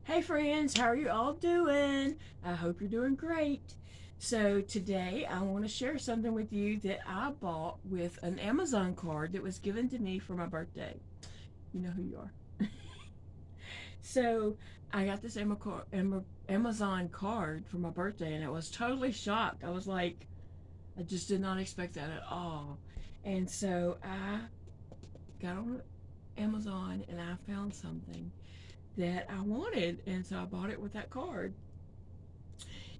Hey friends, how are you all doing? I hope you're doing great. So today I want to share something with you that I bought with an Amazon card that was given to me for my birthday. You know who you are. So I got this Amazon card for my birthday and I was totally shocked. I was like, I just did not expect that at all. And so I got on Amazon and I found something that I wanted, and so I bought it with that card.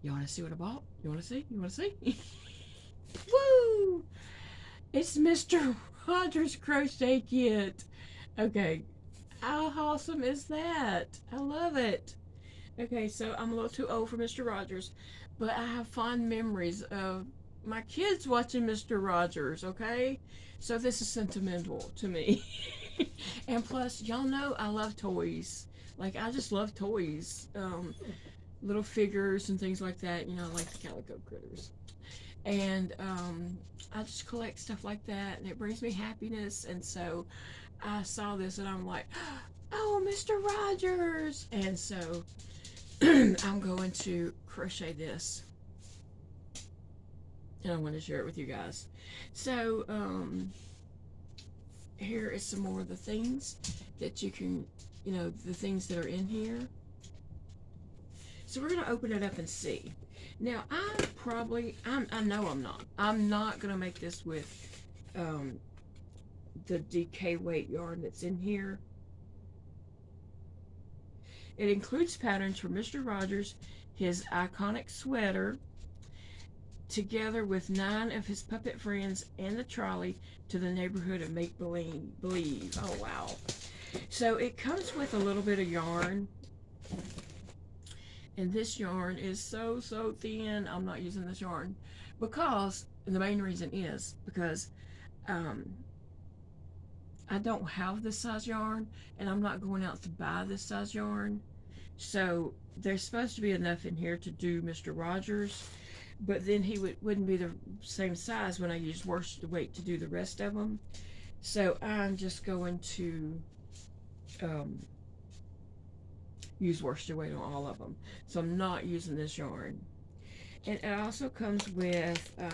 You want to see what I bought? You want to see? You want to see? Woo! It's Mr. Rogers Crochet Kit. Okay, how awesome is that? I love it. Okay, so I'm a little too old for Mr. Rogers, but I have fond memories of my kids watching Mr. Rogers, okay? So this is sentimental to me. And plus, y'all know I love toys. Like, I just love toys. Little figures and things like that. You know, I like the calico critters. And I just collect stuff like that, and it brings me happiness. And so I saw this, and I'm like, oh, Mr. Rogers! And so I'm going to crochet this, and I want to share it with you guys. So here is some more of the things that you can, the things that are in here. So we're going to open it up and see. Now, I know I'm not going to make this with the DK weight yarn that's in here. It includes patterns for Mr. Rogers, his iconic sweater, together with 9 of his puppet friends and the trolley to the neighborhood of Make Believe. Oh, wow. So it comes with a little bit of yarn. And this yarn is so thin. I'm not using this yarn because, and the main reason is because I don't have this size yarn, and I'm not going out to buy this size yarn. So there's supposed to be enough in here to do Mr. Rogers, but then he wouldn't be the same size when I use worsted weight to do the rest of them. So I'm just going to use worsted weight on all of them. So I'm not using this yarn. And it also comes with, let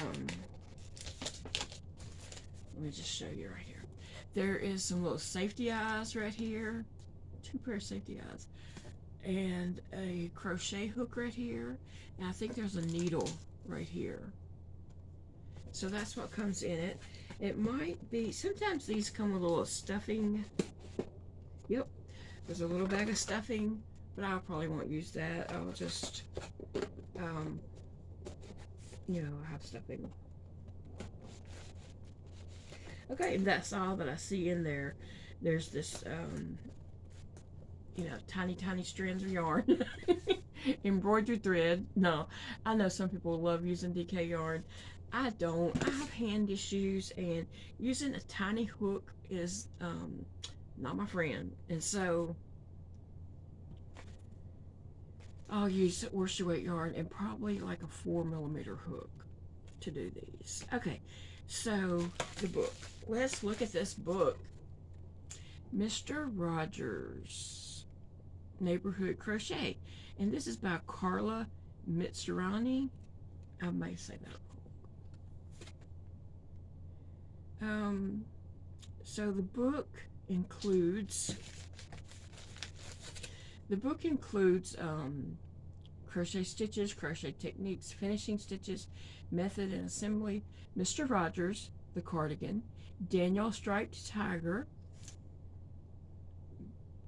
me just show you right here. There is some little safety eyes right here. 2 pair of safety eyes. And a crochet hook right here. And I think there's a needle right here. So that's what comes in it. It might be, sometimes these come with a little stuffing. Yep, there's a little bag of stuffing, but I probably won't use that. I'll just, have stuffing. Okay, and that's all that I see in there. There's this, tiny strands of yarn. Embroidered thread. No, I know some people love using DK yarn. I don't. I have hand issues, and using a tiny hook is not my friend. And so I'll use worsted weight yarn and probably like a 4mm hook to do these. Okay, so the book. Let's look at this book. Mr. Rogers Neighborhood Crochet. And this is by Carla Mitsurani. I may say that. So the book includes crochet stitches, crochet techniques, finishing stitches, method and assembly, Mr. Rogers, the cardigan, Daniel Striped Tiger,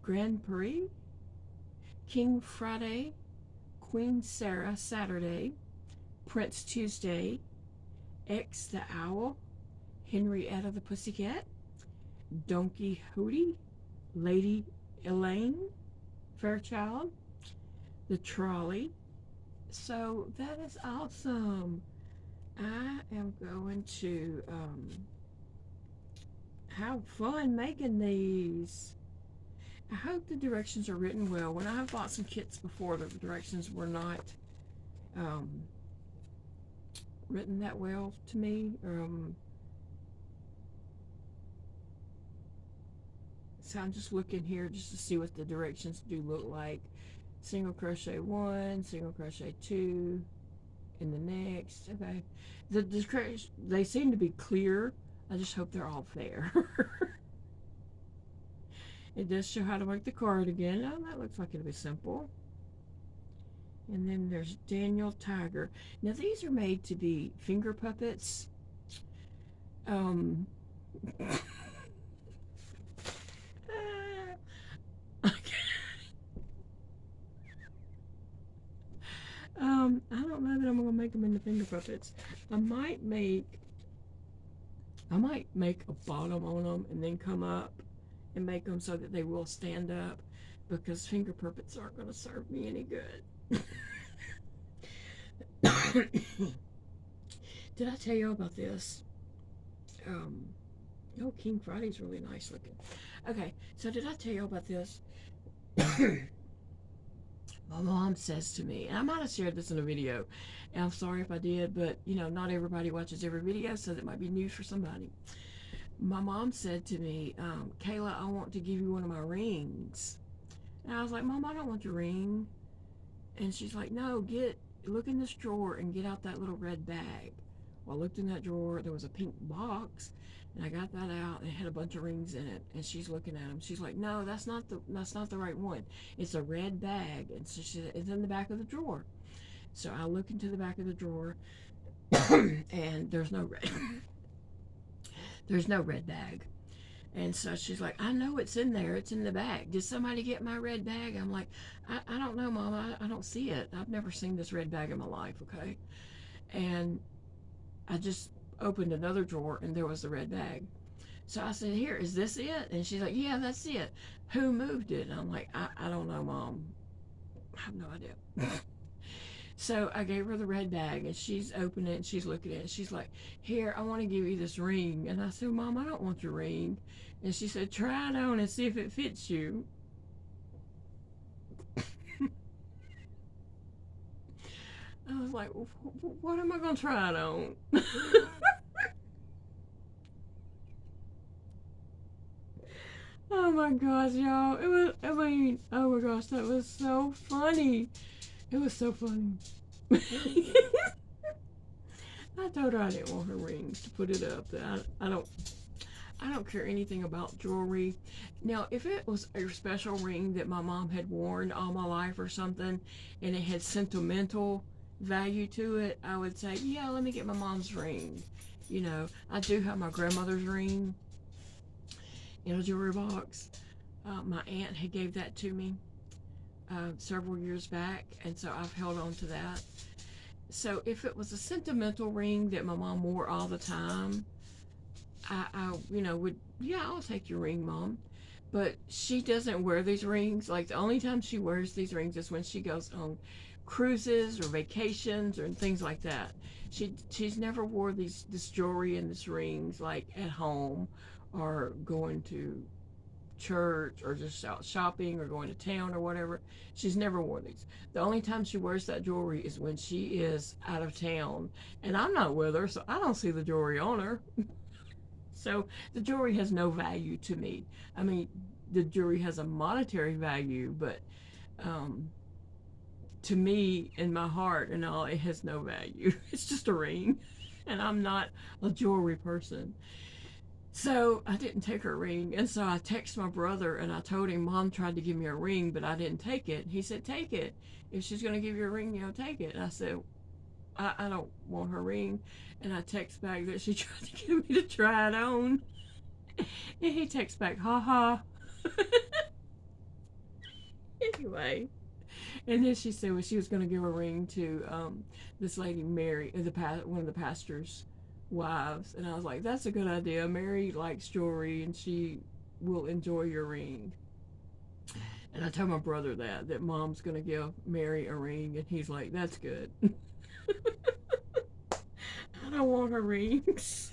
Grand Prix, King Friday, Queen Sarah Saturday, Prince Tuesday, X the Owl, Henrietta the Pussycat, Donkey Hootie, Lady Elaine, Fairchild, the trolley. So that is awesome. I am going to have fun making these. I hope the directions are written well. When I have bought some kits before, the directions were not written that well to me. So I'm just looking here just to see what the directions do look like. single crochet 1, single crochet 2 in the next. Okay, they seem to be clear. I just hope they're all fair. It does show how to work the card again. Oh, that looks like it'll be simple. And then there's Daniel Tiger. Now these are made to be finger puppets. Um, I don't know that I'm gonna make them into finger puppets. I might make a bottom on them and then come up and make them so that they will stand up, because finger puppets aren't gonna serve me any good. Did I tell you about this? Oh, King Friday's really nice looking. Okay, so did I tell you about this? My mom says to me, and I might have shared this in a video, and I'm sorry if I did, but you know, not everybody watches every video, so that might be news for somebody. My mom said to me, Kayla, I want to give you one of my rings. And I was like, Mom, I don't want your ring. And she's like, no, look in this drawer and get out that little red bag. Well, I looked in that drawer, there was a pink box, and I got that out, and it had a bunch of rings in it. And she's looking at them. She's like, no, that's not the right one. It's a red bag. And so she said, it's in the back of the drawer. So I look into the back of the drawer, and there's no red bag. And so she's like, I know it's in there. It's in the bag. Did somebody get my red bag? I'm like, I don't know, Mom. I don't see it. I've never seen this red bag in my life, okay? And I just opened another drawer, and there was the red bag. So I said, here, is this it? And she's like, yeah, that's it. Who moved it? And I'm like, I don't know, Mom. I have no idea. So I gave her the red bag, and she's opening it, and she's looking at it. She's like, here, I want to give you this ring. And I said, Mom, I don't want your ring. And she said, try it on and see if it fits you. I was like, what am I going to try it on? Oh my gosh, y'all. Oh my gosh, that was so funny. It was so funny. I told her I didn't want her rings to put it up. I don't care anything about jewelry. Now, if it was a special ring that my mom had worn all my life or something, and it had sentimental value to it, I would say, yeah, let me get my mom's ring. You know, I do have my grandmother's ring in a jewelry box. My aunt had gave that to me several years back, and so I've held on to that. So if it was a sentimental ring that my mom wore all the time, I would, yeah, I'll take your ring, Mom. But she doesn't wear these rings. Like, the only time she wears these rings is when she goes on cruises or vacations or things like that. She's never wore this jewelry and these rings like at home or going to church or just out shopping or going to town or whatever. She's never worn these. The only time she wears that jewelry is when she is out of town, and I'm not with her, so I don't see the jewelry on her. So the jewelry has no value to me. I mean, the jewelry has a monetary value, but to me, in my heart and all, it has no value. It's just a ring, and I'm not a jewelry person. So I didn't take her ring, and so I texted my brother, and I told him, Mom tried to give me a ring, but I didn't take it. He said, take it. If she's going to give you a ring, take it. And I said, I don't want her ring. And I text back that she tried to get me to try it on. And he texts back, ha ha. Anyway. And then she said, well, she was going to give a ring to this lady, Mary, one of the pastor's wives. And I was like, that's a good idea. Mary likes jewelry, and she will enjoy your ring. And I told my brother that Mom's going to give Mary a ring. And he's like, that's good. I don't want her rings.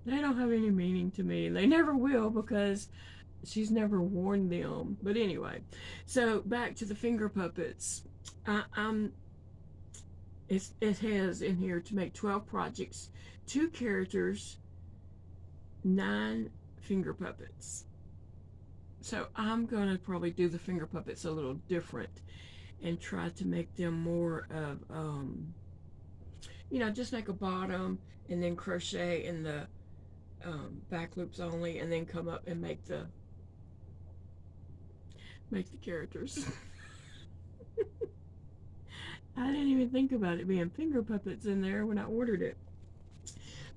They don't have any meaning to me. They never will, because she's never worn them. But anyway, so back to the finger puppets. It has in here to make 12 projects, 2 characters, 9 finger puppets. So I'm gonna probably do the finger puppets a little different and try to make them more of, just make a bottom and then crochet in the back loops only, and then come up and make the characters. I didn't even think about it being finger puppets in there when I ordered it.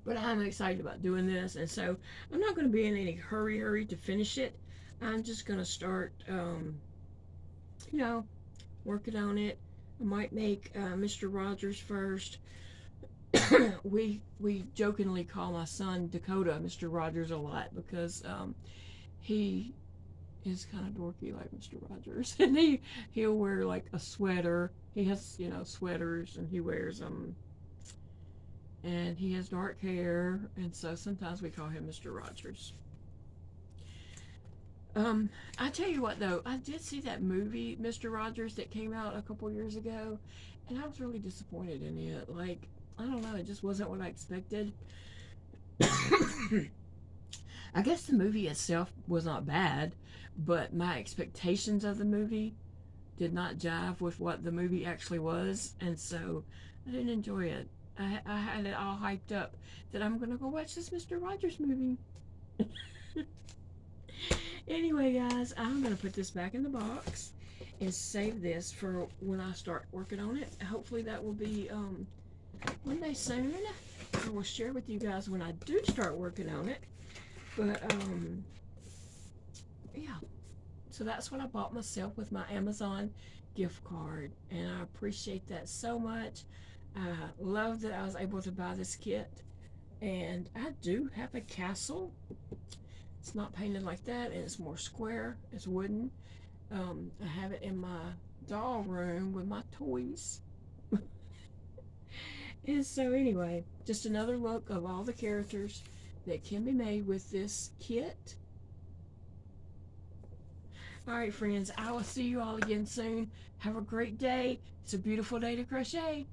But I'm excited about doing this, and so I'm not going to be in any hurry to finish it. I'm just going to start, you know, working on it. I might make Mr. Rogers first. we jokingly call my son Dakota Mr. Rogers a lot because he is kind of dorky like Mr. Rogers, and he'll wear like a sweater. He has sweaters, and he wears them. And he has dark hair, and so sometimes we call him Mr. Rogers. I tell you what though, I did see that movie Mr. Rogers that came out a couple years ago, and I was really disappointed in it. Like, I don't know, it just wasn't what I expected. I guess the movie itself was not bad, but my expectations of the movie did not jive with what the movie actually was, and so I didn't enjoy it. I had it all hyped up that I'm gonna go watch this Mr. Rogers movie. Anyway, guys, I'm gonna put this back in the box and save this for when I start working on it. Hopefully that will be one day soon. I will share with you guys when I do start working on it. But yeah, so that's what I bought myself with my Amazon gift card, and I appreciate that so much. I love that I was able to buy this kit, and I do have a castle. It's not painted like that, and it's more square. It's wooden. I have it in my doll room with my toys. And so anyway, just another look of all the characters that can be made with this kit. All right, friends, I will see you all again soon. Have a great day. It's a beautiful day to crochet.